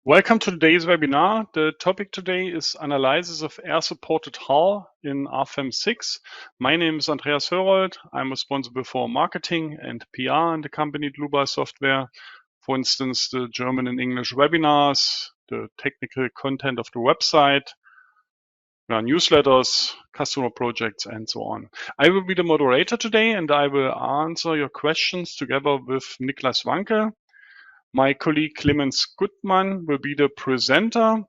Welcome to today's webinar. The topic today is analysis of air-supported hull in RFEM 6. My name is Andreas Hörold. I'm responsible for marketing and PR in the company Dlubal Software. For instance, the German and English webinars, the technical content of the website, newsletters, customer projects, and so on. I will be the moderator today, and I will answer your questions together with Niklas Wanke. My colleague Clemens Gutmann will be the presenter.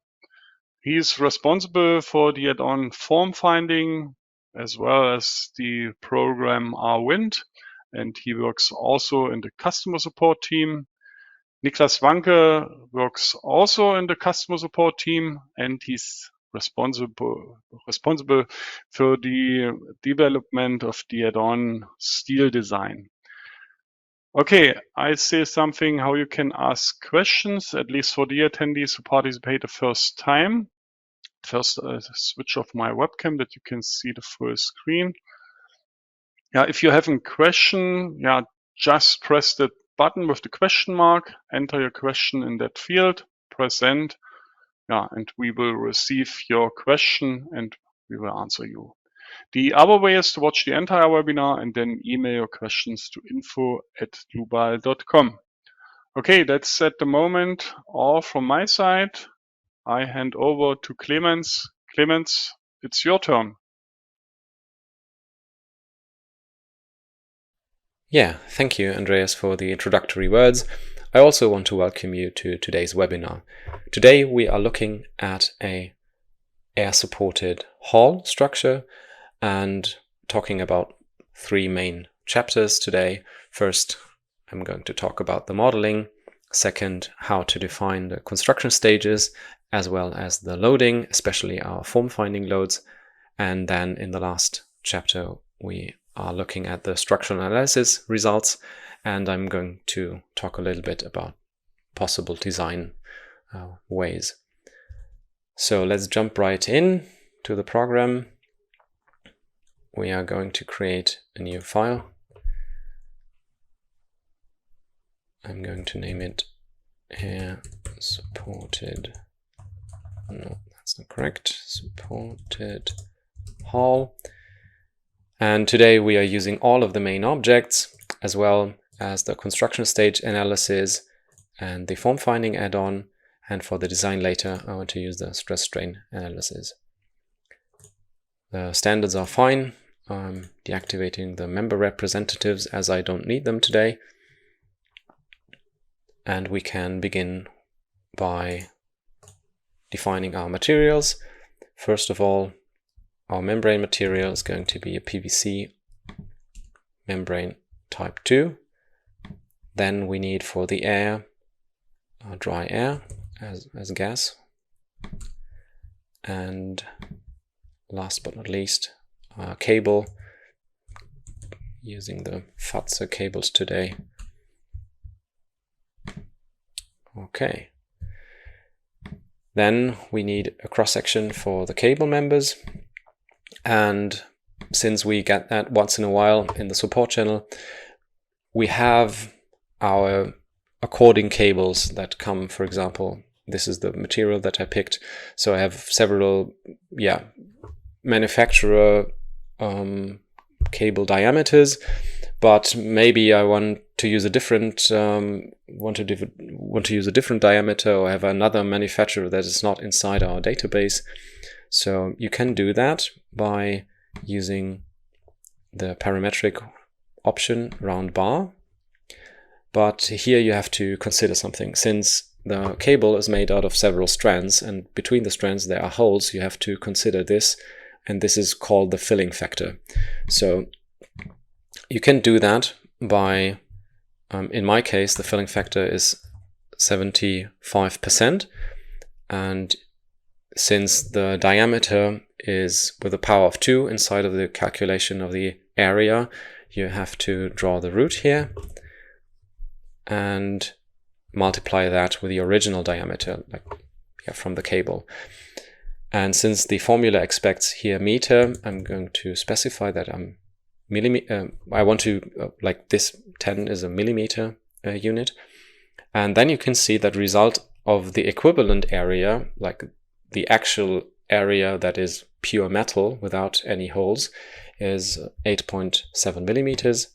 He is responsible for the add-on form finding as well as the program RWind, and he works also in the customer support team. Niklas Wanke works also in the customer support team, and he's responsible for the development of the add-on steel design. Okay, I say something how you can ask questions, at least for the attendees who participate the first time. First, I switch off my webcam that you can see the full screen. If you have a question, just press the button with the question mark, enter your question in that field, press send, and we will receive your question and we will answer you. The other way is to watch the entire webinar and then email your questions to info@dlubal.com. Okay, that's at the moment all from my side. I hand over to Clemens. Clemens, it's your turn. Yeah, thank you, Andreas, for the introductory words. I also want to welcome you to today's webinar. Today we are looking at a air-supported hull structure and talking about three main chapters today. First, I'm going to talk about the modeling. Second, how to define the construction stages, as well as the loading, especially our form finding loads. And then in the last chapter, we are looking at the structural analysis results, and I'm going to talk a little bit about possible design ways. So let's jump right in to the program. We are going to create a new file. I'm going to name it air supported. No, that's not correct. Supported hull. And today we are using all of the main objects as well as the construction stage analysis and the form finding add-on. And for the design later, I want to use the stress strain analysis. The standards are fine. I'm deactivating the member representatives as I don't need them today. And we can begin by defining our materials. First of all, our membrane material is going to be a PVC membrane type 2. Then we need for the air, dry air as gas. And last but not least, cable, using the fuzzer cables today. Okay. Then we need a cross-section for the cable members. And since we get that once in a while in the support channel, we have our according cables that come, for example, this is the material that I picked. So I have several, manufacturer cable diameters, but maybe I want to use a different use a different diameter, or have another manufacturer that is not inside our database. So you can do that by using the parametric option round bar. But here you have to consider something. Since the cable is made out of several strands, and between the strands there are holes, you have to consider this, and this is called the filling factor. So you can do that by, in my case, the filling factor is 75%, and since the diameter is with a power of 2 inside of the calculation of the area, you have to draw the root here and multiply that with the original diameter, from the cable. And since the formula expects here meter, I'm going to specify that I'm millimeter. I want to, this 10 is a millimeter unit. And then you can see that result of the equivalent area, like the actual area that is pure metal without any holes, is 8.7 millimeters.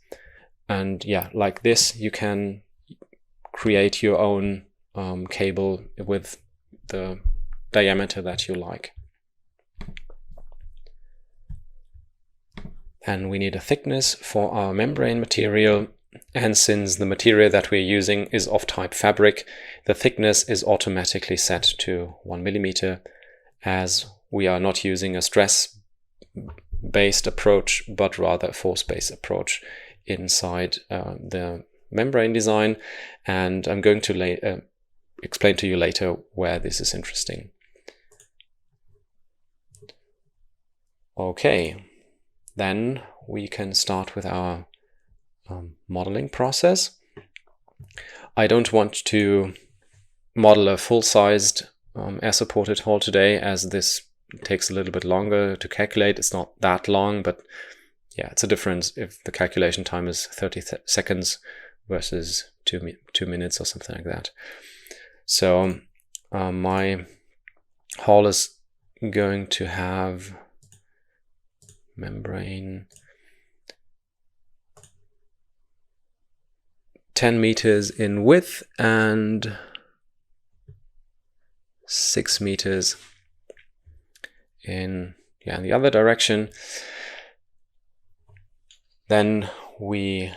And yeah, like this, you can create your own cable with the diameter that you like. And we need a thickness for our membrane material. And since the material that we're using is of type fabric, the thickness is automatically set to 1 millimeter, as we are not using a stress-based approach, but rather a force-based approach inside the membrane design. And I'm going to explain to you later where this is interesting. Okay, then we can start with our modeling process. I don't want to model a full-sized air-supported hull today, as this takes a little bit longer to calculate. It's not that long, but yeah, it's a difference if the calculation time is 30 seconds versus 2 minutes or something like that. So my hull is going to have membrane 10 meters in width and 6 meters in the other direction. Then we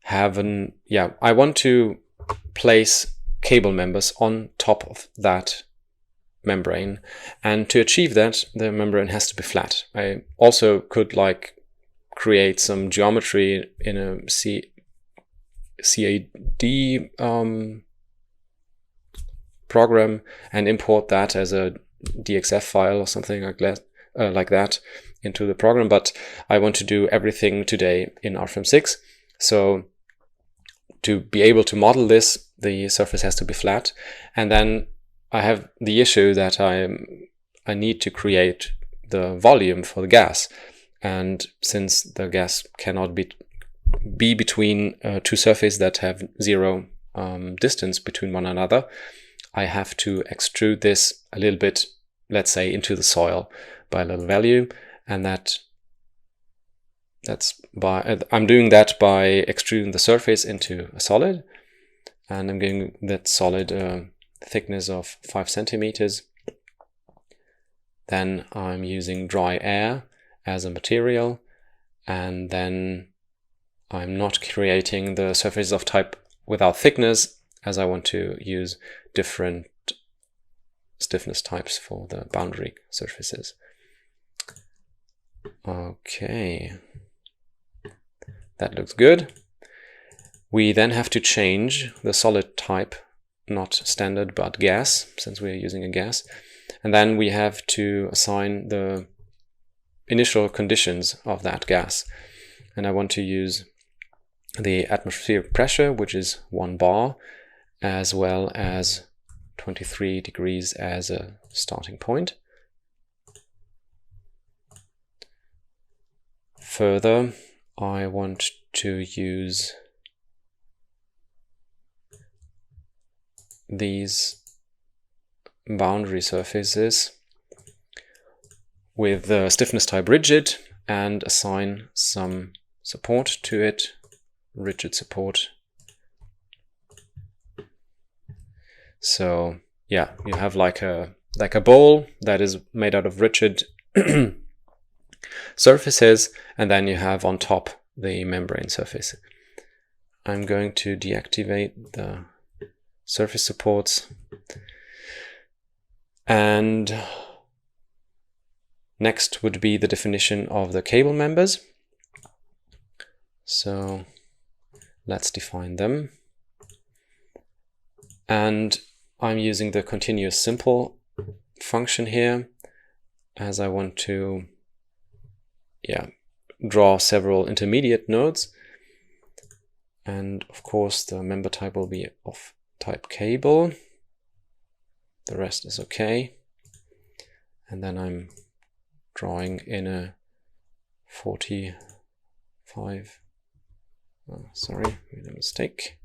have I want to place cable members on top of that membrane, and to achieve that, the membrane has to be flat. I also could create some geometry in a CAD program and import that as a DXF file or something like that into the program, but I want to do everything today in RFEM 6. So to be able to model this, the surface has to be flat, and then I have the issue that I need to create the volume for the gas, and since the gas cannot be between two surfaces that have zero distance between one another, I have to extrude this a little bit, let's say, into the soil by a little value, and I'm doing that by extruding the surface into a solid, and I'm giving that solid a thickness of 5 centimeters. Then I'm using dry air as a material, and then I'm not creating the surfaces of type without thickness, as I want to use different stiffness types for the boundary surfaces. Okay, that looks good. We then have to change the solid type, not standard but gas, since we're using a gas. And then we have to assign the initial conditions of that gas. And I want to use the atmospheric pressure, which is 1 bar, as well as 23 degrees as a starting point. Further, I want to use these boundary surfaces with the stiffness type rigid and assign some support to it, rigid support. So yeah, you have like a bowl that is made out of rigid surfaces, and then you have on top the membrane surface. I'm going to deactivate the surface supports, and next would be the definition of the cable members. So let's define them, and I'm using the continuous simple function here, as I want to draw several intermediate nodes, and of course the member type will be of type cable. The rest is okay, and then I'm drawing in a 45. Oh, sorry, made a mistake.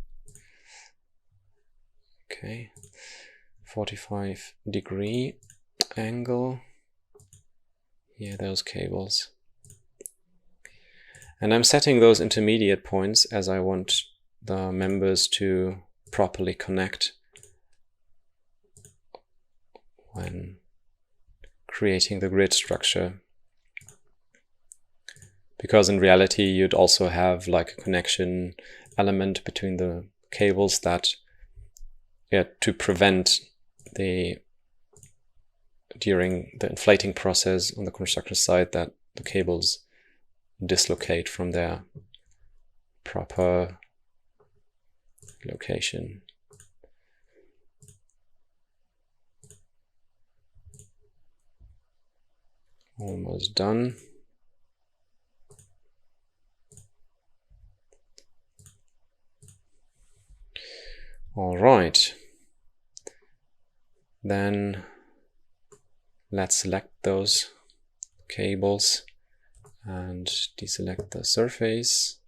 Okay, 45-degree angle. Here, those cables. And I'm setting those intermediate points as I want the members to properly connect when creating the grid structure. Because in reality, you'd also have like a connection element between the cables that, to prevent during the inflating process on the construction site, that the cables dislocate from their proper location. Almost done. All right. Then let's select those cables and deselect the surface.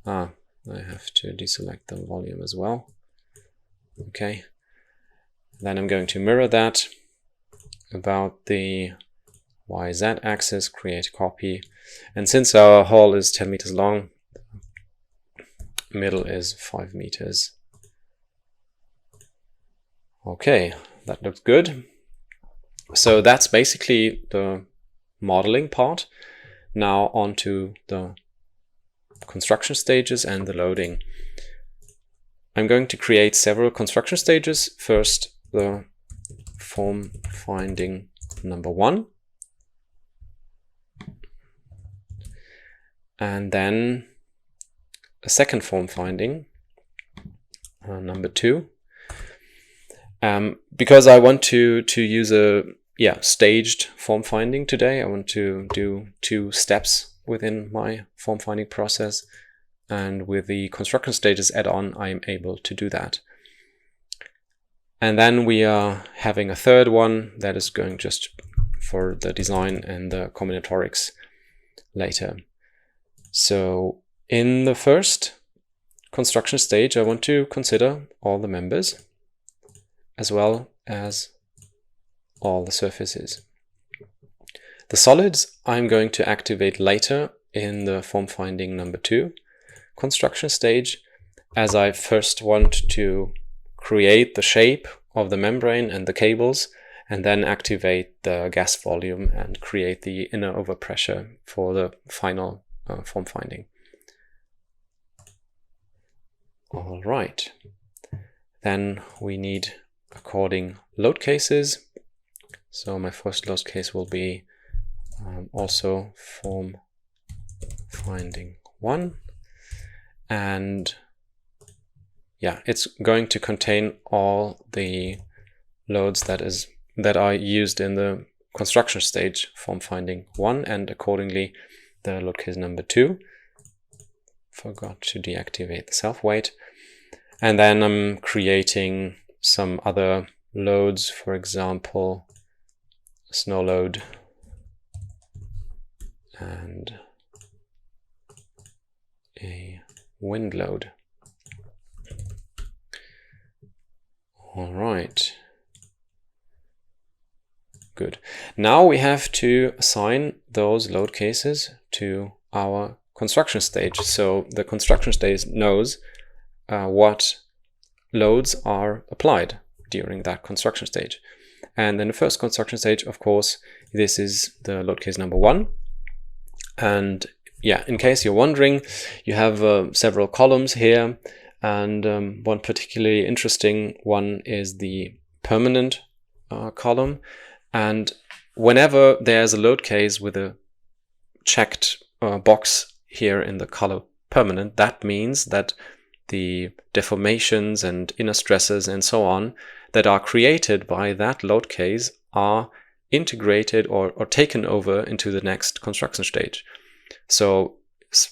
I have to deselect the volume as well. Okay. Then I'm going to mirror that about the YZ axis, create copy. And since our hall is 10 meters long, middle is 5 meters. Okay, that looks good. So that's basically the modeling part. Now on to the construction stages and the loading. I'm going to create several construction stages. First, the form finding number 1. And then a second form finding, number 2. Because I want to use a staged form finding today, I want to do 2 steps within my form finding process. And with the construction stages add-on, I'm able to do that. And then we are having a third one that is going just for the design and the combinatorics later. So in the first construction stage, I want to consider all the members as well as all the surfaces. The solids I'm going to activate later in the form finding number 2 construction stage, as I first want to create the shape of the membrane and the cables, and then activate the gas volume and create the inner overpressure for the final form finding. All right. Then we need according load cases. So my first load case will be also form finding 1. And it's going to contain all the loads that are used in the construction stage form finding 1, and accordingly the load case number 2. Forgot to deactivate the self-weight. And then I'm creating some other loads, for example, snow load and a wind load. All right. Good. Now we have to assign those load cases to our construction stage. So the construction stage knows what loads are applied during that construction stage. And in the first construction stage, of course, this is the load case number 1. And in case you're wondering, you have several columns here, and one particularly interesting one is the permanent column. And whenever there's a load case with a checked box here in the color permanent, that means that the deformations and inner stresses and so on that are created by that load case are integrated or taken over into the next construction stage. So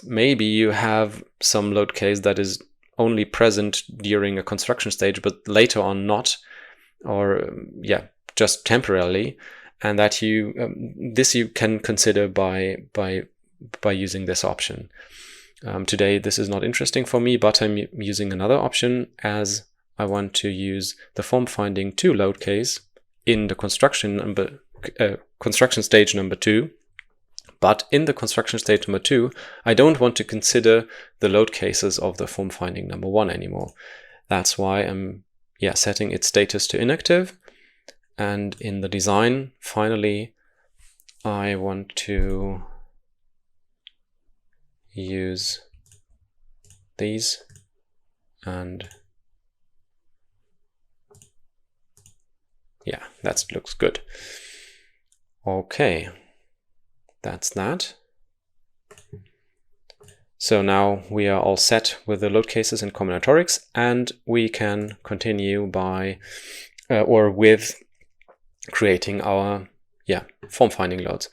maybe you have some load case that is only present during a construction stage, but later on not, or just temporarily, and that this you can consider by using this option. Today this is not interesting for me, but I'm using another option as I want to use the form finding to load case in the construction stage number 2. But in the construction stage number 2, I don't want to consider the load cases of the form finding number 1 anymore. That's why I'm setting its status to inactive. And in the design, finally, I want to use these, and yeah, that looks good. Okay, that's that. So now we are all set with the load cases and combinatorics, and we can continue by with creating our form finding loads.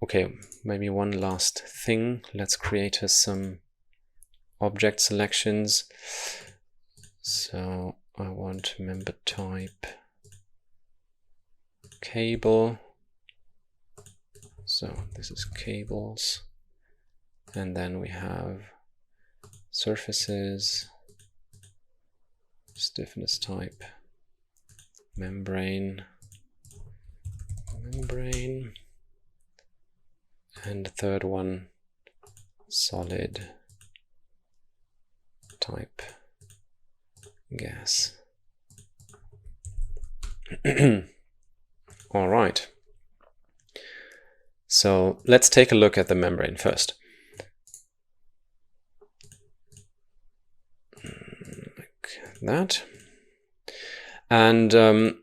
Okay, maybe one last thing. Let's create some object selections. So I want member type cable. So this is cables. And then we have surfaces, stiffness type, membrane, and the third one, solid type, gas. All right. So let's take a look at the membrane first. Like that. And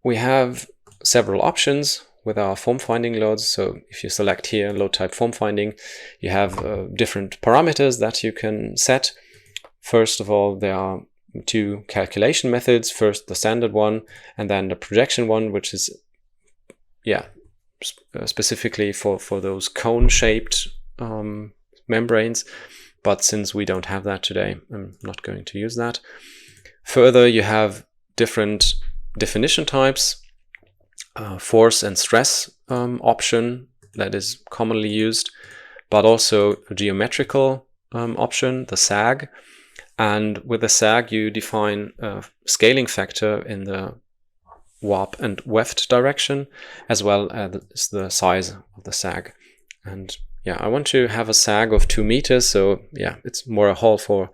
we have several options with our form finding loads. So if you select here load type form finding, you have different parameters that you can set. First of all, there are 2 calculation methods. First the standard one, and then the projection one, which is specifically for those cone-shaped membranes. But since we don't have that today, I'm not going to use that. Further, you have different definition types. Force and stress option that is commonly used, but also a geometrical option, the sag. And with the sag, you define a scaling factor in the warp and weft direction, as well as the size of the sag. And I want to have a sag of 2 meters, so it's more a hall for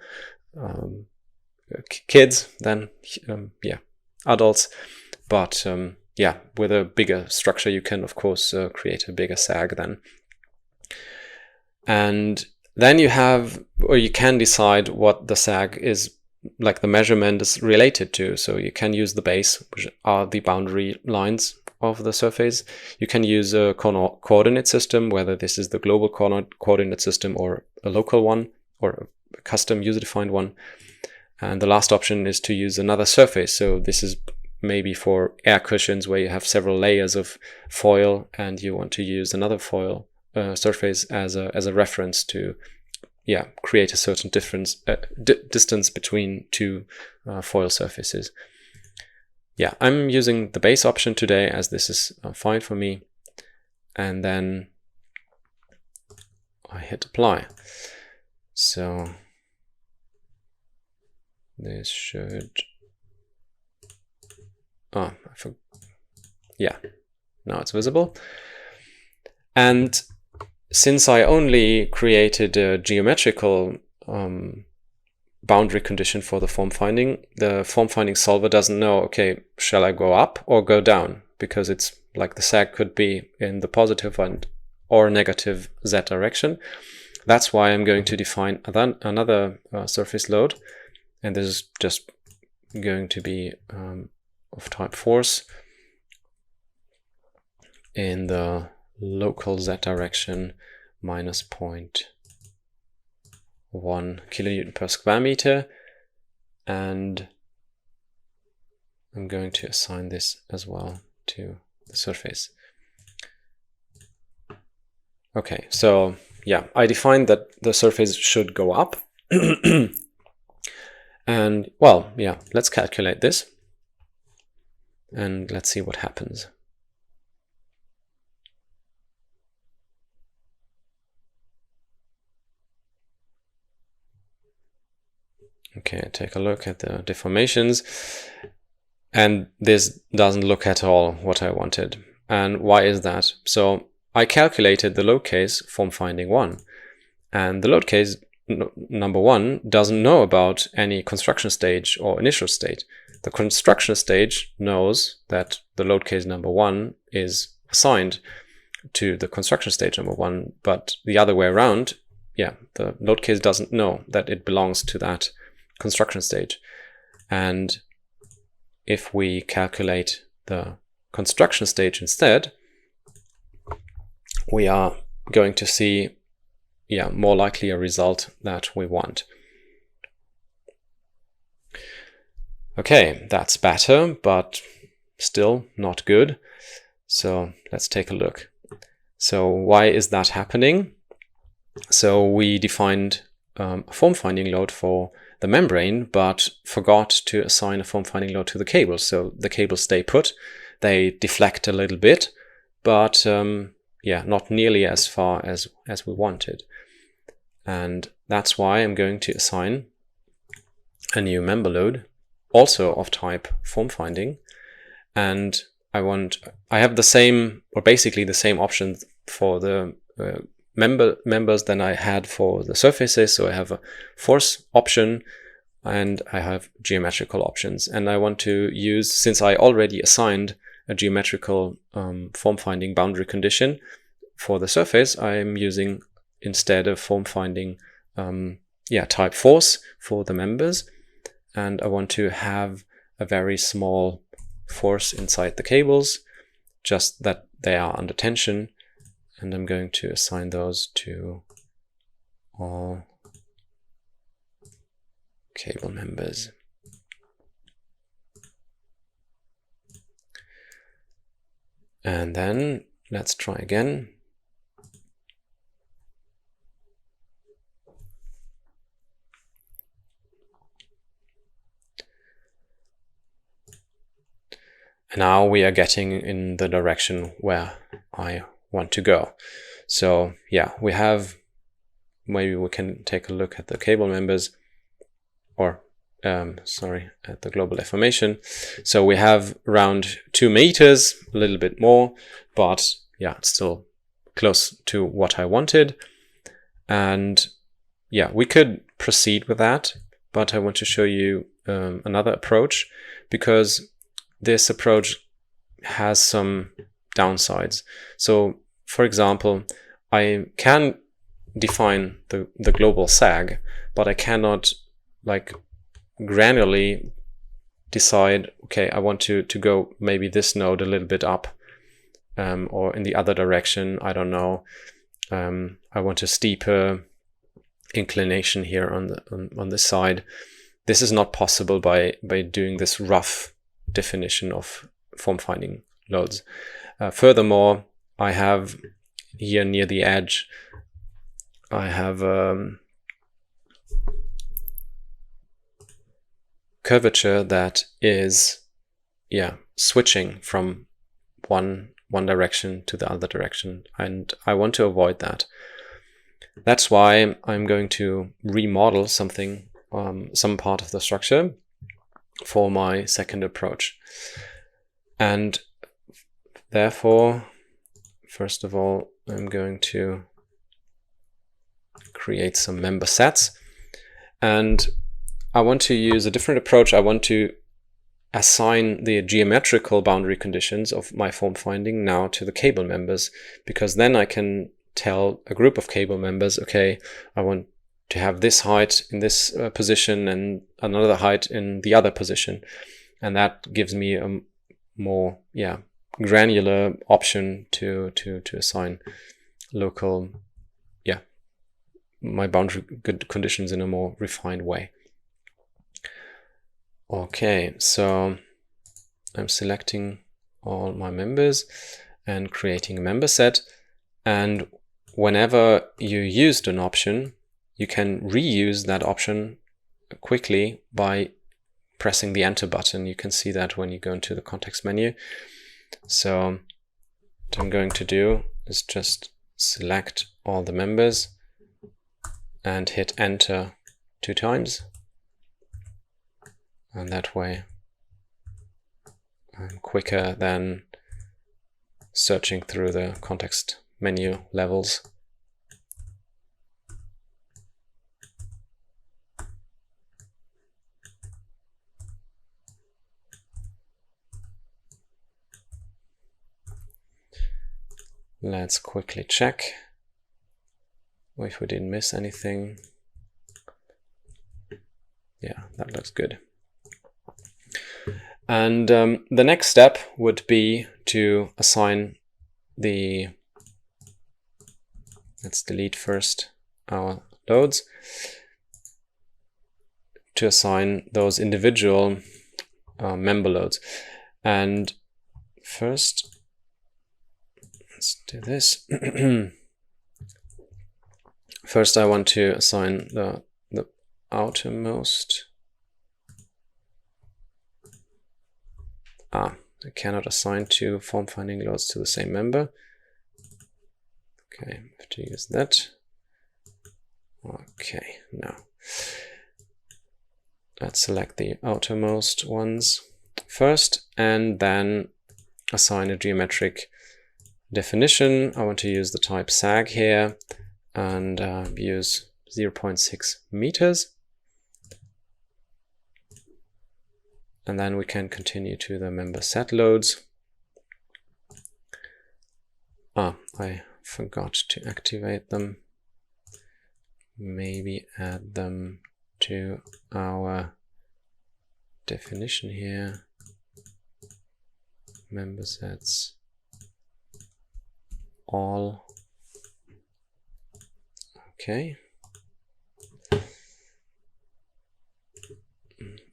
kids than adults. But with a bigger structure, you can of course create a bigger sag then. And then you have, or you can decide what the sag is, like the measurement is related to. So you can use the base, which are the boundary lines of the surface. You can use a coordinate system, whether this is the global coordinate system or a local one or a custom user-defined one. And the last option is to use another surface. So this is maybe for air cushions where you have several layers of foil and you want to use another foil surface as a reference to create a certain distance between 2 foil surfaces. I'm using the base option today as this is fine for me, and then I hit apply. So this should now it's visible. And since I only created a geometrical boundary condition for the form finding solver doesn't know, okay, shall I go up or go down? Because it's like the sag could be in the positive or negative z direction. That's why I'm going to define another surface load, and this is just going to be of type force in the local z direction minus 0.1 kilonewton per square meter, and I'm going to assign this as well to the surface. Okay, so I defined that the surface should go up. And let's calculate this and let's see what happens. Okay, take a look at the deformations, and this doesn't look at all what I wanted. And why is that? So I calculated the load case form finding 1, and the load case number 1 doesn't know about any construction stage or initial state. The construction stage knows that the load case number 1 is assigned to the construction stage number 1, but the other way around, yeah, the load case doesn't know that it belongs to that construction stage. And if we calculate the construction stage instead, we are going to see, yeah, more likely a result that we want. Okay, that's better, but still not good. So let's take a look. So why is that happening? So we defined a form finding load for the membrane, but forgot to assign a form finding load to the cables. So the cables stay put, they deflect a little bit, but yeah, not nearly as far as we wanted. And that's why I'm going to assign a new member load, also of type form finding. And I have the same, or basically the same options for the members than I had for the surfaces. So I have a force option and I have geometrical options. And I want to use, since I already assigned a geometrical form finding boundary condition for the surface, I'm using instead of form finding type force for the members. And I want to have a very small force inside the cables, just that they are under tension. And I'm going to assign those to all cable members. And then let's try again. And now we are getting in the direction where I want to go. So yeah, we have, maybe we can take a look at the cable members, or at the global deformation. So we have around 2 meters, a little bit more, but yeah, it's still close to what I wanted. And yeah, we could proceed with that, but I want to show you another approach, because this approach has some downsides. So for example, I can define the global sag, but I cannot like granularly decide, okay, I want to go maybe this node a little bit up or in the other direction, I don't know. I want a steeper inclination here on this side. This is not possible by doing this rough definition of form finding loads. Furthermore, I have here near the edge, I have curvature that is switching from one direction to the other direction, and I want to avoid that. That's why I'm going to remodel something, some part of the structure for my second approach. And therefore, first of all, I'm going to create some member sets, and I want to use a different approach. I want to assign the geometrical boundary conditions of my form finding now to the cable members, because then I can tell a group of cable members, okay, I want to have this height in this position and another height in the other position. And that gives me a more granular option to assign local my boundary conditions in a more refined way. Okay, so I'm selecting all my members and creating a member set, and whenever you used an option, you can reuse that option quickly by pressing the enter button. You can see that when you go into the context menu. So what I'm going to do is just select all the members and hit enter 2 times. And that way I'm quicker than searching through the context menu levels. Let's quickly check if we didn't miss anything. Yeah, that looks good. And the next step would be to assign the, let's delete first our loads, to assign those individual member loads. And first, let's do this. First, I want to assign the outermost. I cannot assign two form finding loads to the same member. Okay, I have to use that. Okay, now let's select the outermost ones first and then assign a geometric definition. I want to use the type sag here and use 0.6 meters. And then we can continue to the member set loads. I forgot to activate them. Maybe add them to our definition here. Member sets all. Okay.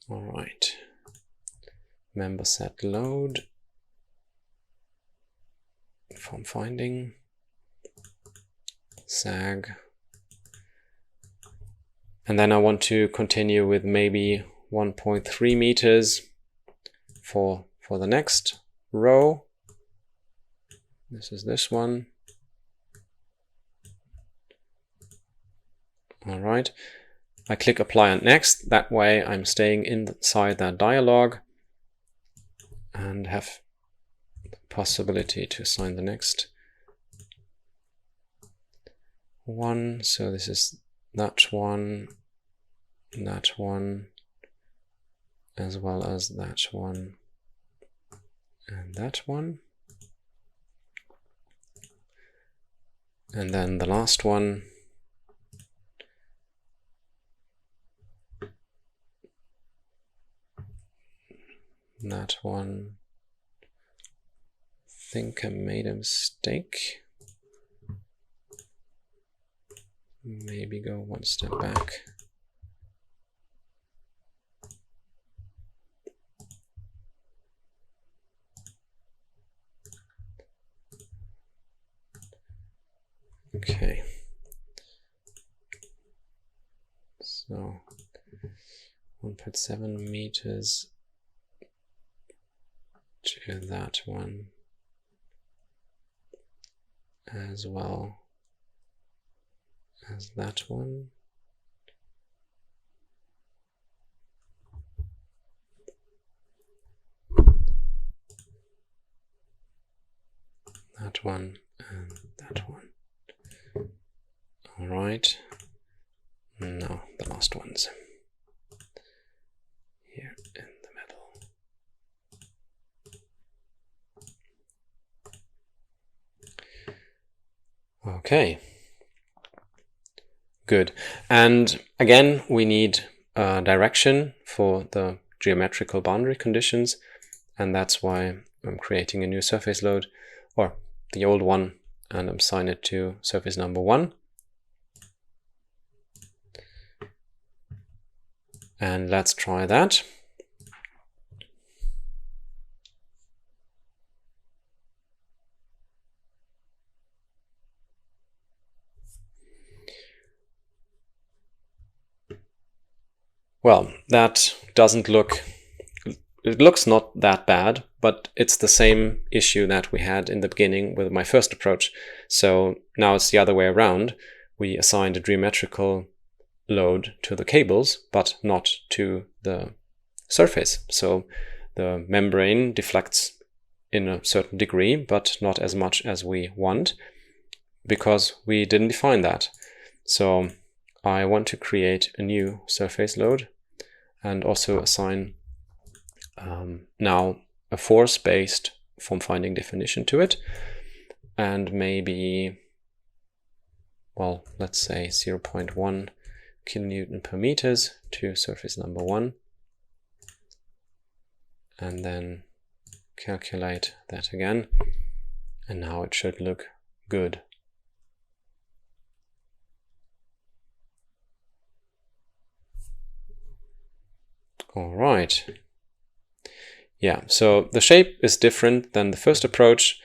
All right. Member set load, form finding, sag. And then I want to continue with maybe 1.3 meters for the next row. This is this one. All right. I click apply and next. That way I'm staying inside that dialog and have the possibility to assign the next one. So this is that one, as well as that one, and that one. And then the last one. That one. I think I made a mistake. Maybe go one step back. Okay. So 1.7 meters to that one, as well as that one. That one and that one. All right. Now the last ones here in the middle. Okay. Good. And again, we need direction for the geometrical boundary conditions, and that's why I'm creating a new surface load, or the old one, and I'm assigning it to surface number 1. And let's try that. Well, that doesn't look, it looks not that bad, but it's the same issue that we had in the beginning with my first approach. So now it's the other way around. We assigned a geometrical load to the cables, but not to the surface. So the membrane deflects in a certain degree, but not as much as we want, because we didn't define that. So I want to create a new surface load and also assign now a force-based form finding definition to it, and maybe, well, let's say 0.1 kilonewton per meters to surface number 1, and then calculate that again, and now it should look good. All right. Yeah, so the shape is different than the first approach,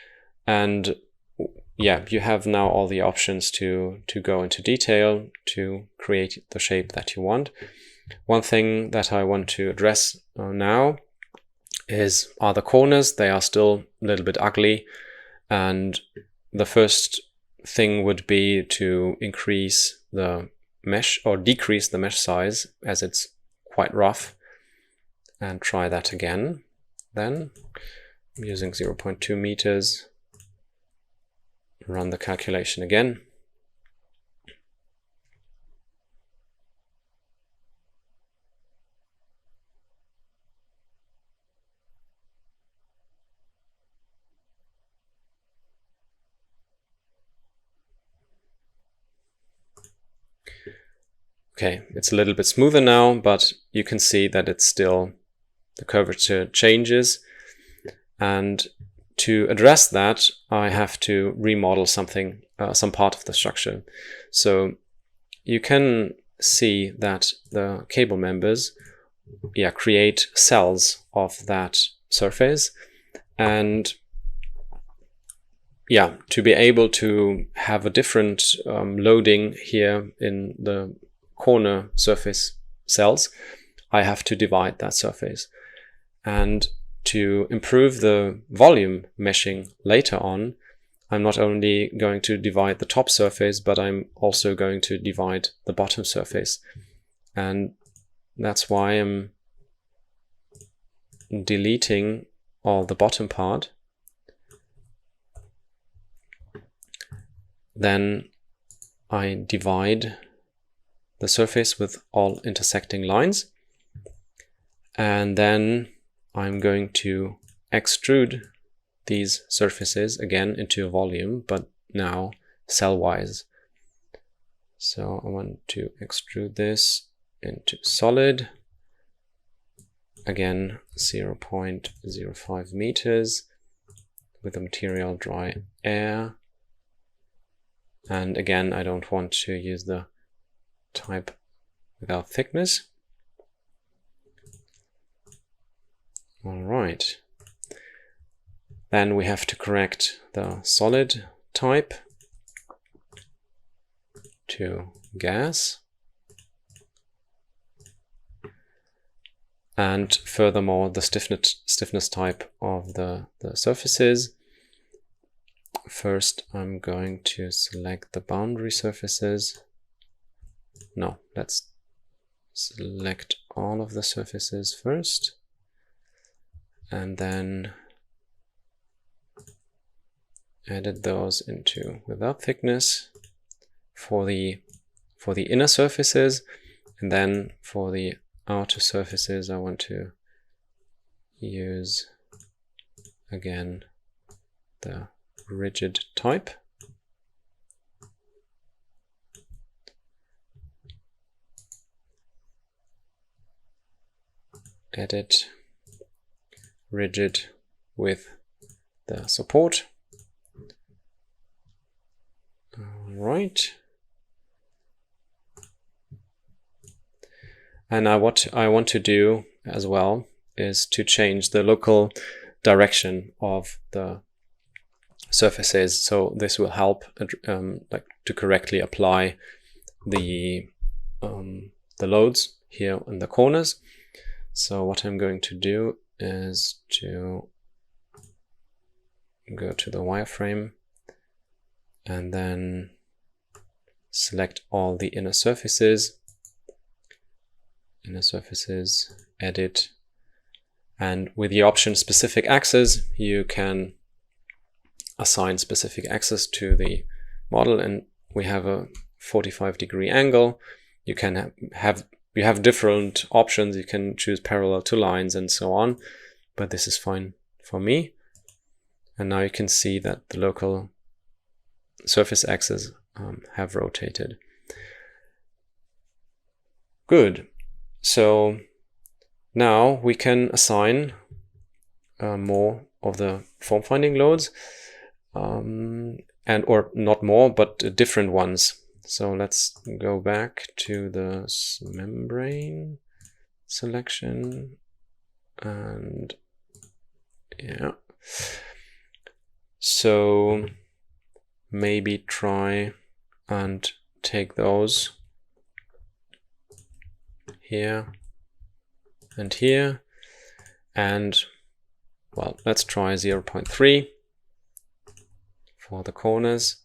and yeah, you have now all the options to go into detail to create the shape that you want. One thing that I want to address now are the corners. They are still a little bit ugly, and the first thing would be to increase the mesh or decrease the mesh size, as it's quite rough, and try that again. Then I'm using 0.2 meters, run the calculation again. Okay, it's a little bit smoother now, but you can see that it's still, the curvature changes. And to address that, I have to remodel something, some part of the structure. So you can see that the cable members, create cells of that surface, and to be able to have a different loading here in the corner surface cells, I have to divide that surface. And to improve the volume meshing later on, I'm not only going to divide the top surface, but I'm also going to divide the bottom surface. And that's why I'm deleting all the bottom part. Then I divide the surface with all intersecting lines, and then I'm going to extrude these surfaces again into a volume, but now cell-wise. So I want to extrude this into solid, again 0.05 meters with the material dry air, and again I don't want to use the type without thickness. All right. Then we have to correct the solid type to gas. And furthermore, the stiffness type of the surfaces. First, I'm going to select the boundary surfaces. No, let's select all of the surfaces first, and then edit those into without thickness for the inner surfaces, and then for the outer surfaces I want to use again the rigid type. Edit rigid with the support. All right. And now what I want to do as well is to change the local direction of the surfaces. So this will help to correctly apply the loads here in the corners. So what I'm going to do is to go to the wireframe and then select all the inner surfaces, edit And with the option specific axis, you can assign specific axis to the model, and we have a 45-degree angle. You can have different options. You can choose parallel to lines and so on, but this is fine for me. And now you can see that the local surface axes have rotated. Good. So now we can assign more of the form finding loads, or not more, but different ones. So let's go back to the membrane selection, and yeah. So maybe try and take those here and here, and well, let's try 0.3 for the corners.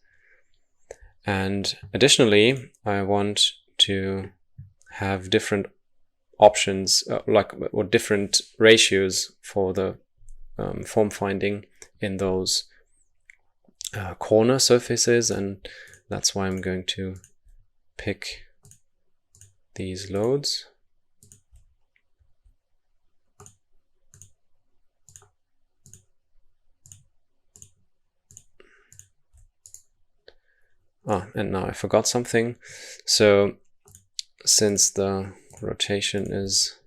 And additionally, I want to have different options, or different ratios for the form finding in those corner surfaces, and that's why I'm going to pick these loads. And now I forgot something. So since the rotation is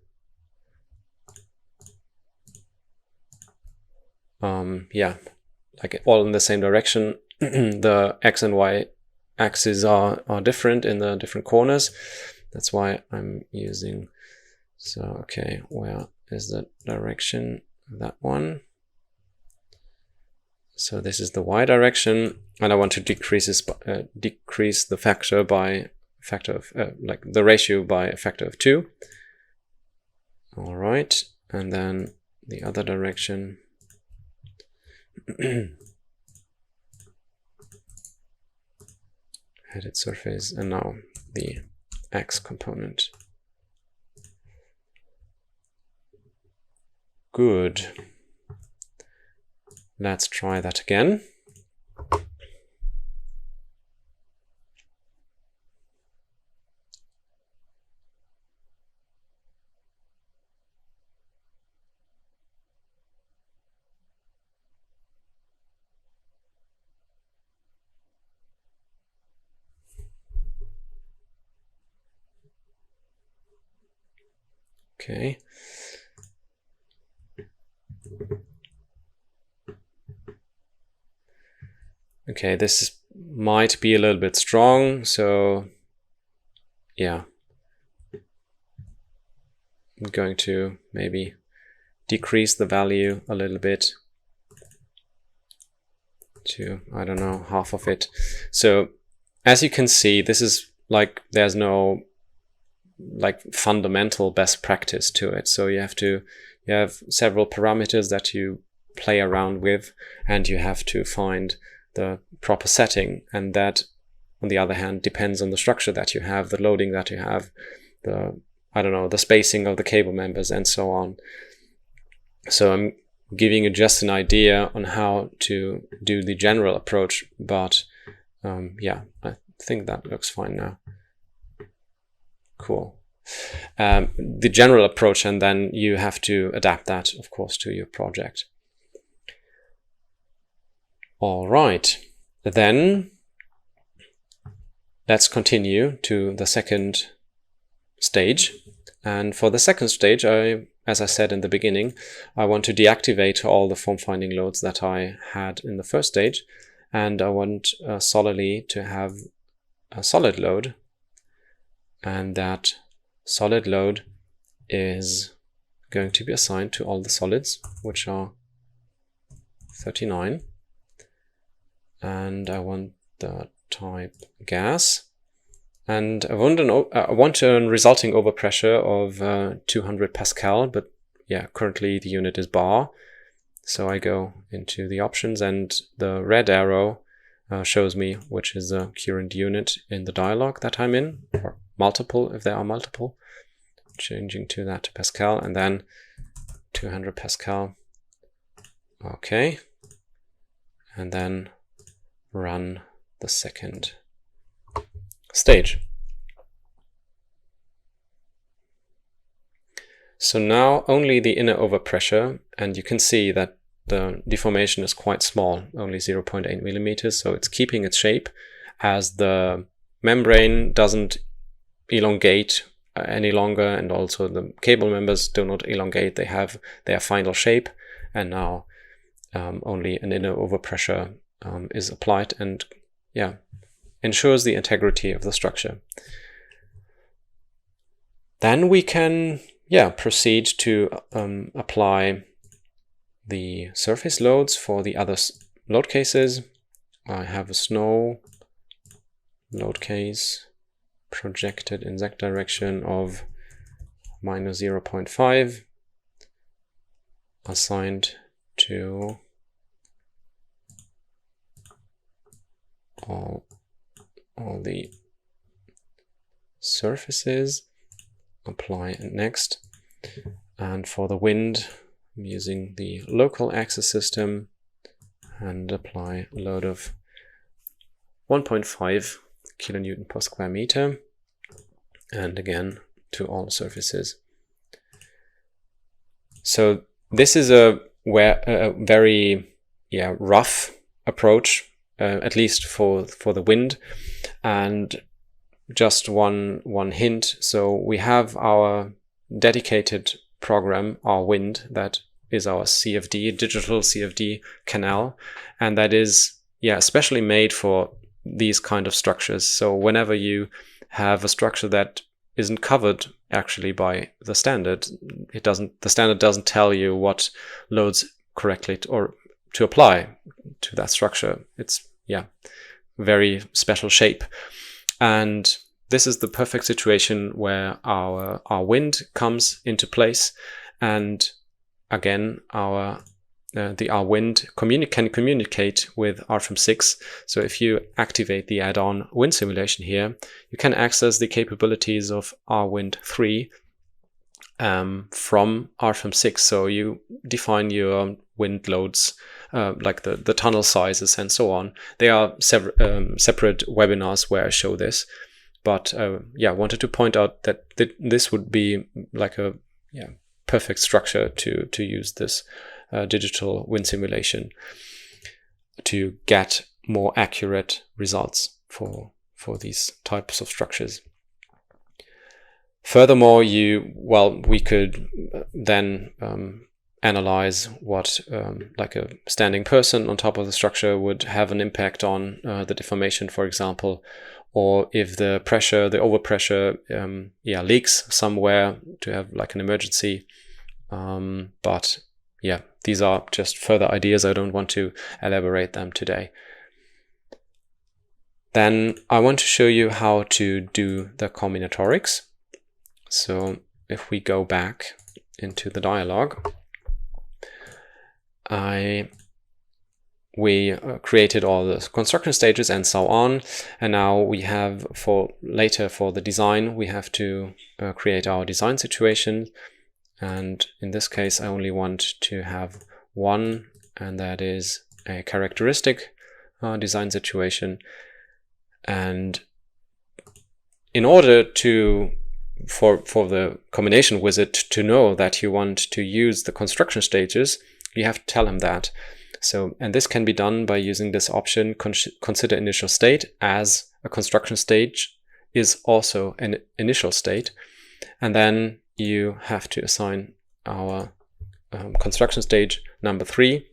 like all in the same direction, the X and Y axes are different in the different corners. That's why I'm using, so okay, where is the direction? That one. So this is the Y direction, and I want to decrease the factor by factor of like the ratio by a factor of 2. All right, and then the other direction. Headed surface, and now the X component. Good. Let's try that again. Okay. Okay, this might be a little bit strong, so yeah. I'm going to maybe decrease the value a little bit to, I don't know, half of it. So as you can see, this is like, there's no like fundamental best practice to it. So you have several parameters that you play around with, and you have to find the proper setting, and that on the other hand depends on the structure that you have, the loading that you have, the spacing of the cable members, and so on. So I'm giving you just an idea on how to do the general approach, but yeah, I think that looks fine now. Cool. The general approach, and then you have to adapt that, of course, to your project. All right, then let's continue to the second stage. And for the second stage, as I said in the beginning, I want to deactivate all the form finding loads that I had in the first stage, and I want solidly to have a solid load, and that solid load is going to be assigned to all the solids, which are 39. And I want the type gas, and I want a resulting overpressure of 200 Pascal, but yeah, currently the unit is bar. So I go into the options, and the red arrow shows me which is the current unit in the dialog that I'm in, or multiple if there are multiple, changing to that to Pascal, and then 200 Pascal. Okay. And then run the second stage. So now only the inner overpressure, and you can see that the deformation is quite small, only 0.8 millimeters, so it's keeping its shape as the membrane doesn't elongate any longer, and also the cable members do not elongate, they have their final shape, and now only an inner overpressure is applied, and yeah, ensures the integrity of the structure. Then we can proceed to apply the surface loads for the other load cases. I have a snow load case projected in that direction of minus 0.5 assigned to all the surfaces. Apply next. And for the wind, I'm using the local axis system and apply a load of 1.5 kilonewton per square meter, and again to all surfaces. So this is a very rough approach, at least for the wind. And just one hint, so we have our dedicated program, our wind, that is our CFD, digital CFD canal, and that is especially made for these kind of structures. So whenever you have a structure that isn't covered actually by the standard, the standard doesn't tell you what loads correctly or to apply to that structure. It's very special shape. And this is the perfect situation where our wind comes into place, and again our wind can communicate with RFEM 6. So if you activate the add-on wind simulation here, you can access the capabilities of RWind 3 from RFEM 6. So you define your wind loads, like the tunnel sizes and so on. There are separate webinars where I show this, but wanted to point out that this would be like a perfect structure to use this digital wind simulation to get more accurate results for these types of structures. Furthermore, we could then analyze what like a standing person on top of the structure would have an impact on the deformation, for example, or if the overpressure leaks somewhere, to have like an emergency. But these are just further ideas. I don't want to elaborate them today. Then I want to show you how to do the combinatorics. So if we go back into the dialog, we created all the construction stages and so on, and now we have for the design, we have to create our design situation. And in this case, I only want to have one, and that is a characteristic design situation. And in order for the combination wizard to know that you want to use the construction stages, you have to tell him that. So, and this can be done by using this option, consider initial state, as a construction stage is also an initial state. And then you have to assign our construction stage number 3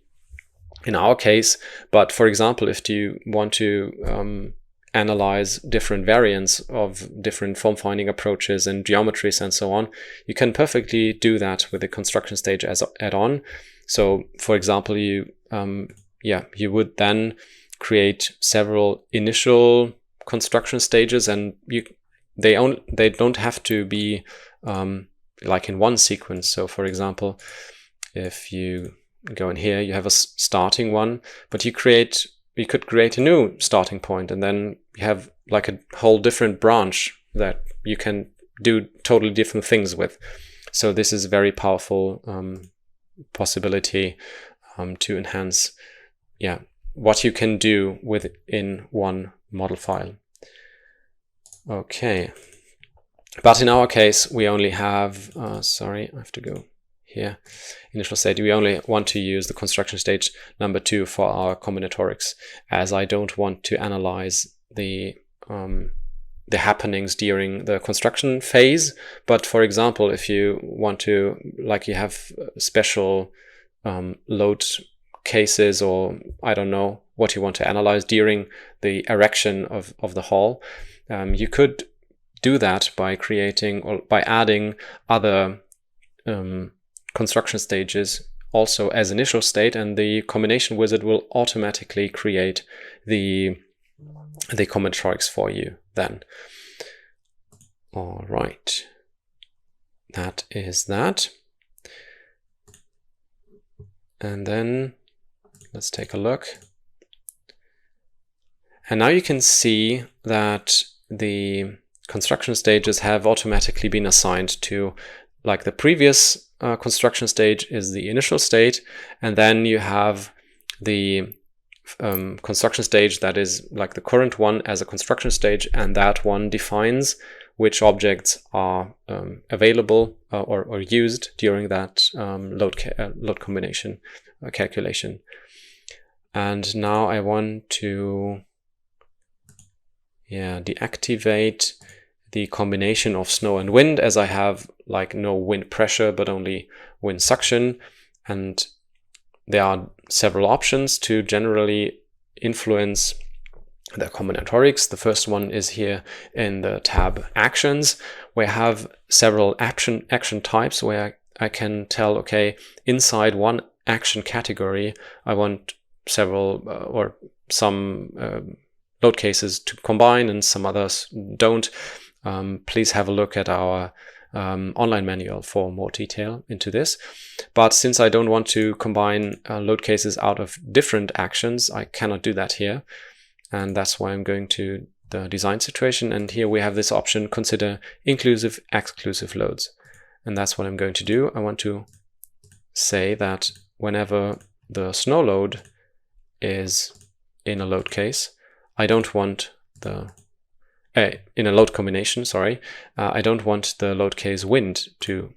in our case. But for example, if you want to analyze different variants of different form finding approaches and geometries and so on, you can perfectly do that with the construction stage as add-on. So for example, you would then create several initial construction stages, and they don't have to be like in one sequence. So for example, if you go in here, you have a starting one, but you could create a new starting point, and then you have like a whole different branch that you can do totally different things with. So this is very powerful possibility to enhance what you can do within one model file. Okay, but in our case we only have sorry, I have to go here. Initial state, we only want to use the construction stage number 2 for our combinatorics, as I don't want to analyze the happenings during the construction phase. But for example, if you want to, like, you have special load cases, or I don't know what you want to analyze during the erection of the hall, you could do that by creating or by adding other construction stages also as initial state, and the combination wizard will automatically create the combinatorics for you then. All right, that is that. And then let's take a look. And now you can see that the construction stages have automatically been assigned to, like, the previous construction stage is the initial state, and then you have the construction stage that is like the current one as a construction stage, and that one defines which objects are available or used during that load combination calculation. And now I want to deactivate the combination of snow and wind, as I have like no wind pressure but only wind suction, and there are several options to generally influence the combinatorics. The first one is here in the tab Actions, where I have several action types where I can tell, okay, inside one action category I want several or some load cases to combine and some others don't. Please have a look at our online manual for more detail into this. But since I don't want to combine load cases out of different actions, I cannot do that here. And that's why I'm going to the design situation. And here we have this option, consider inclusive, exclusive loads. And that's what I'm going to do. I want to say that whenever the snow load is in a load case, I don't want the in a load combination, sorry, I don't want the load case wind to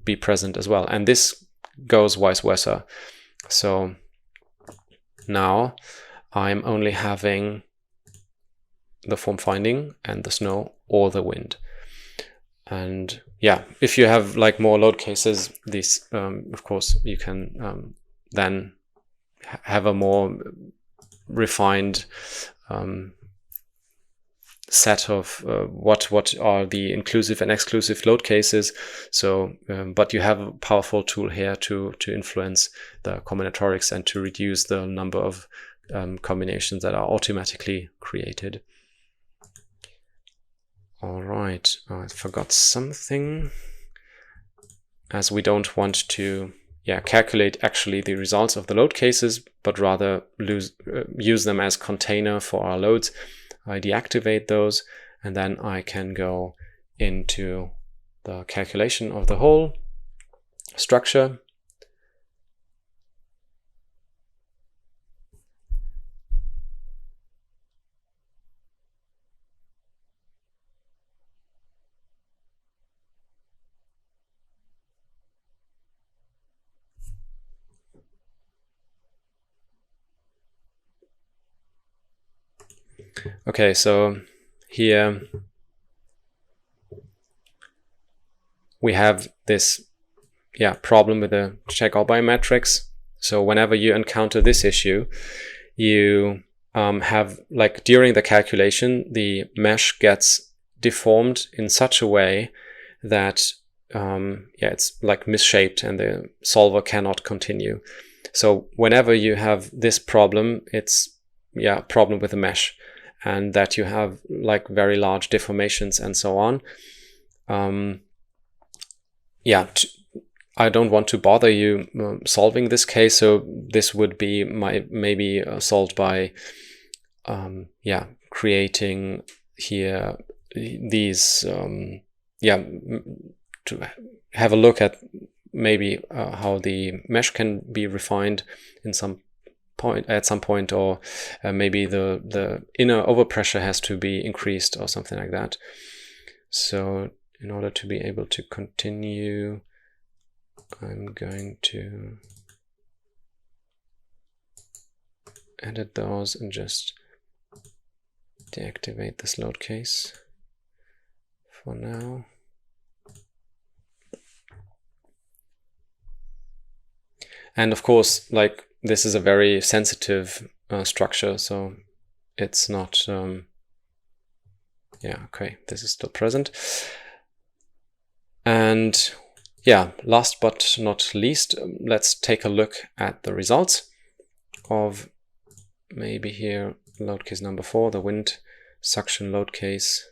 be present as well. And this goes vice versa. So now I'm only having the form finding and the snow or the wind. And yeah, if you have like more load cases, these of course you can then have a more refined set of what are the inclusive and exclusive load cases. So but you have a powerful tool here to influence the combinatorics and to reduce the number of combinations that are automatically created. All right, I forgot something, as we don't want to calculate actually the results of the load cases, but rather use them as container for our loads. I deactivate those, and then I can go into the calculation of the whole structure. Okay, so here we have this problem with the checkout biometrics. So whenever you encounter this issue, you have, like, during the calculation, the mesh gets deformed in such a way that it's like misshaped and the solver cannot continue. So whenever you have this problem, it's a problem with the mesh, and that you have like very large deformations and so on. I don't want to bother you solving this case, so this would be maybe solved by creating here these to have a look at maybe how the mesh can be refined in at some point, or maybe the inner overpressure has to be increased or something like that. So in order to be able to continue, I'm going to edit those and just deactivate this load case for now. And of course, like, this is a very sensitive structure, so it's not, yeah, okay, this is still present. And yeah, last but not least, let's take a look at the results of maybe here load case number 4, the wind suction load case,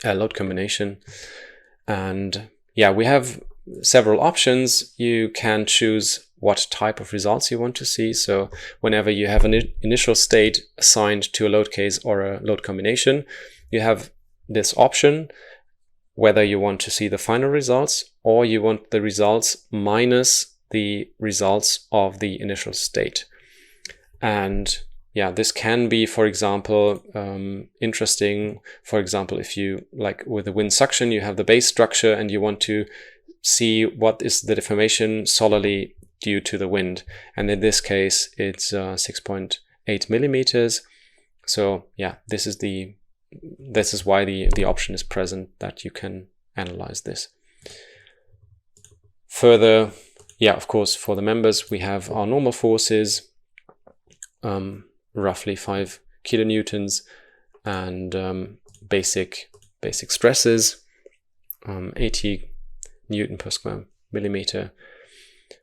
load combination. And yeah, we have several options. You can choose what type of results you want to see. So whenever you have an initial state assigned to a load case or a load combination, you have this option whether you want to see the final results or you want the results minus the results of the initial state. And yeah, this can be, for example, interesting. For example, if you, like with the wind suction, you have the base structure and you want to see what is the deformation solely due to the wind. And in this case, it's 6.8 millimeters. So yeah, this is why the option is present, that you can analyze this. Further, yeah, of course, for the members, we have our normal forces, roughly 5 kilonewtons, and basic stresses, 80 Newton per square millimeter.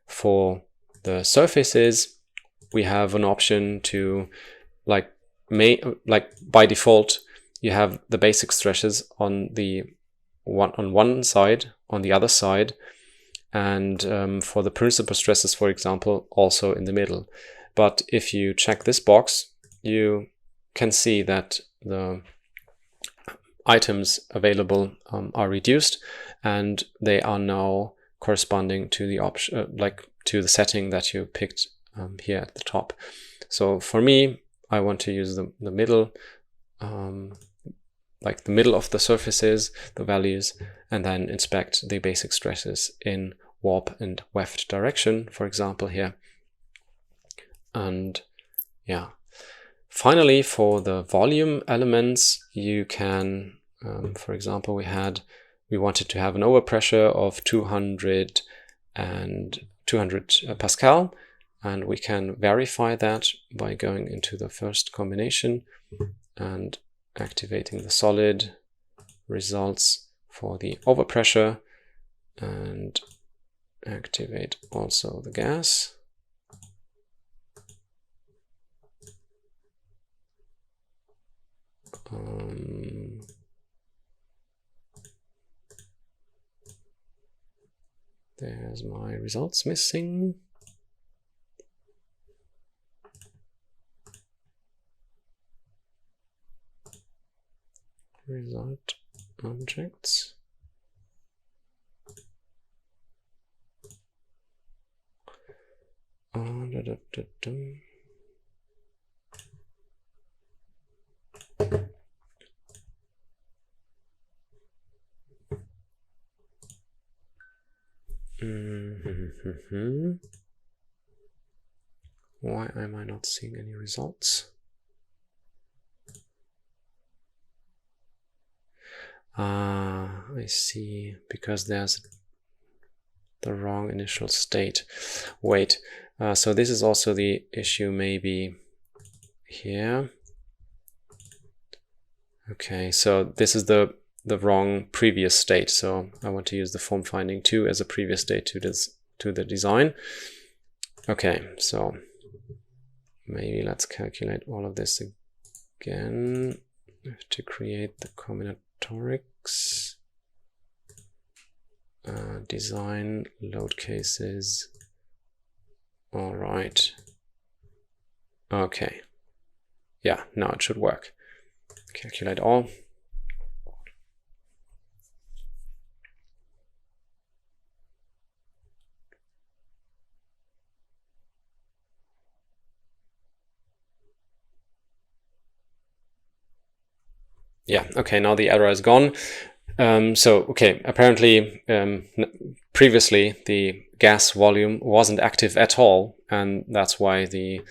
For the surfaces, we have an option to, like by default, you have the basic stresses on one side, on the other side, and for the principal stresses, for example, also in the middle. But if you check this box, you can see that the items available are reduced, and they are now corresponding to the option, to the setting that you picked here at the top. So for me, I want to use the middle, like the middle of the surfaces, the values, and then inspect the basic stresses in warp and weft direction, for example, here. And yeah, finally, for the volume elements, you can, for example, we wanted to have an overpressure of 200 Pascal, and we can verify that by going into the first combination and activating the solid results for the overpressure, and activate also the gas. There's my results missing. Result objects. Why am I not seeing any results? I see, because there's the wrong initial state. Wait, so this is also the issue maybe here. Okay, so this is the wrong previous state. So I want to use the form finding 2 as a previous state to the design. Okay, so maybe let's calculate all of this again. I have to create the combinatorics, design load cases. All right. Okay. Yeah, now it should work. Calculate all. Yeah, okay, now the error is gone. Okay, apparently previously the gas volume wasn't active at all, and that's why the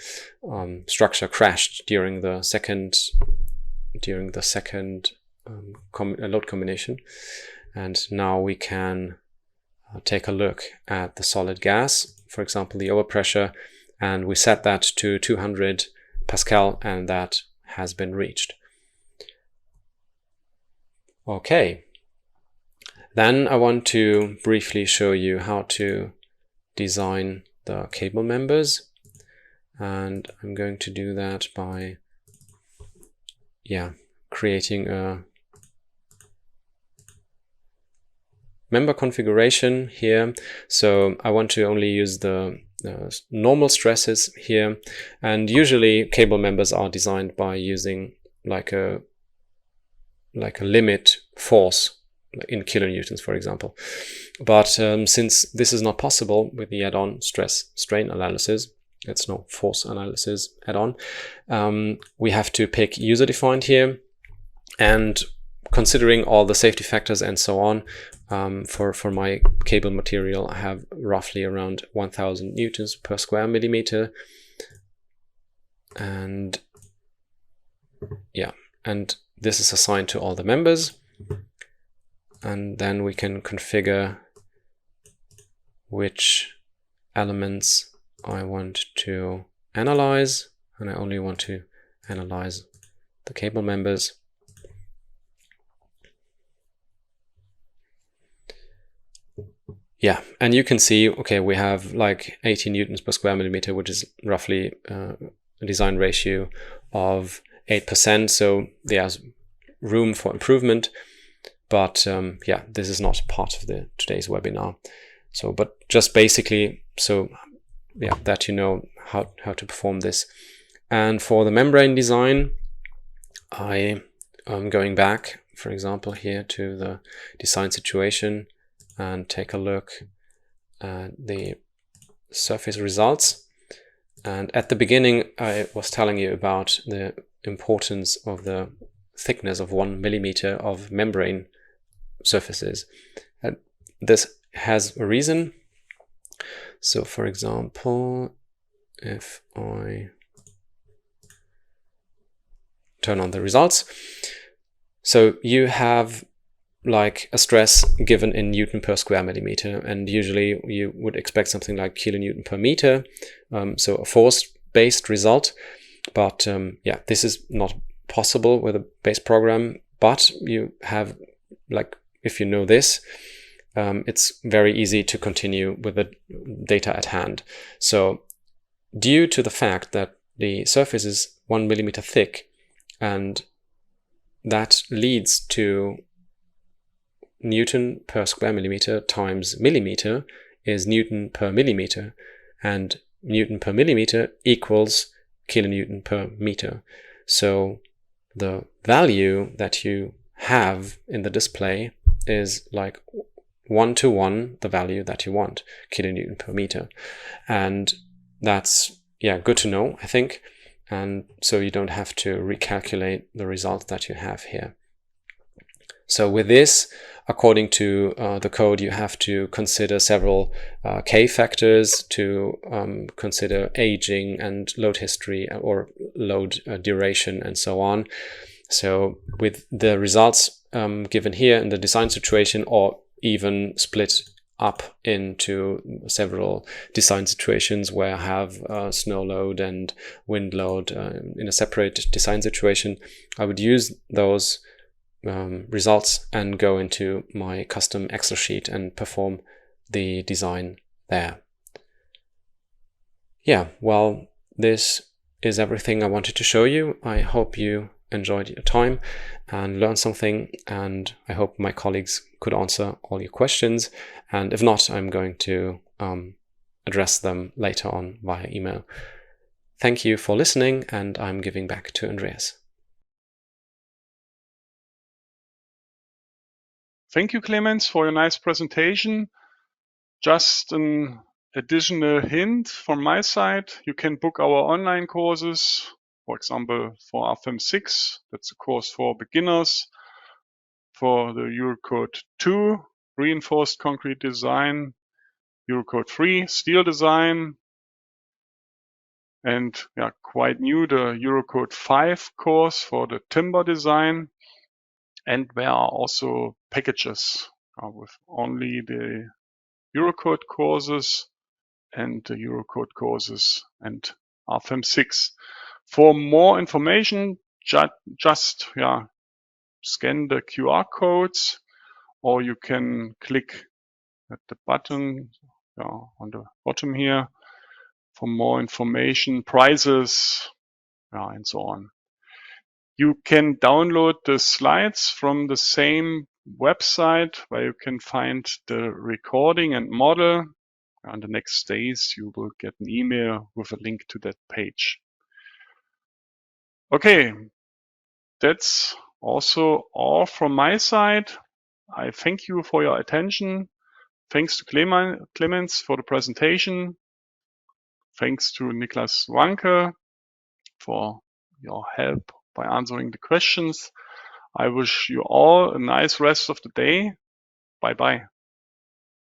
structure crashed during the second load combination. And now we can take a look at the solid gas, for example, the overpressure, and we set that to 200 Pascal, and that has been reached. Okay. Then I want to briefly show you how to design the cable members, and I'm going to do that by creating a member configuration here. So I want to only use the normal stresses here, and usually cable members are designed by using like a limit force in kilonewtons, for example. But since this is not possible with the add-on stress strain analysis, it's no force analysis add-on, we have to pick user-defined here, and considering all the safety factors and so on, for my cable material, I have roughly around 1000 newtons per square millimeter. And and this is assigned to all the members. And then we can configure which elements I want to analyze, and I only want to analyze the cable members. Yeah, and you can see, okay, we have like 80 newtons per square millimeter, which is roughly a design ratio of 8%. So there's room for improvement. But this is not part of today's webinar. So, but just basically, that you know how to perform this. And for the membrane design, I am going back, for example, here to the design situation and take a look at the surface results. And at the beginning, I was telling you about the importance of the thickness of 1 millimeter of membrane surfaces. And this has a reason. So for example, if I turn on the results, so you have like a stress given in Newton per square millimeter, and usually you would expect something like kilonewton per meter, so a force-based result. But this is not possible with a base program, but you have, like, if you know this, it's very easy to continue with the data at hand. So due to the fact that the surface is 1 millimeter thick, and that leads to Newton per square millimeter times millimeter is Newton per millimeter, and Newton per millimeter equals kilonewton per meter. So the value that you have in the display is like 1-to-1 the value that you want, kilonewton per meter. And that's good to know, I think. And so you don't have to recalculate the result that you have here. So with this, according to the code, you have to consider several K factors to consider aging and load history or load duration and so on. So with the results given here in the design situation, or even split up into several design situations where I have snow load and wind load in a separate design situation, I would use those results and go into my custom Excel sheet and perform the design there. Yeah, well, this is everything I wanted to show you. I hope you enjoyed your time and learned something, and I hope my colleagues could answer all your questions. And if not, I'm going to address them later on via email. Thank you for listening, and I'm giving back to Andreas. Thank you, Clemens, for your nice presentation. Just an additional hint from my side, you can book our online courses for example, for RFEM 6, that's a course for beginners. For the Eurocode 2, reinforced concrete design, Eurocode 3, steel design, and quite new, the Eurocode 5 course for the timber design. And there are also packages with only the Eurocode courses and the Eurocode courses and RFEM 6. For more information, just scan the QR codes, or you can click at the button on the bottom here for more information, prices, and so on. You can download the slides from the same website where you can find the recording and model. On the next days, you will get an email with a link to that page. Okay, that's also all from my side. I thank you for your attention. Thanks to Clemens for the presentation. Thanks to Niklas Wanke for your help by answering the questions. I wish you all a nice rest of the day. Bye-bye.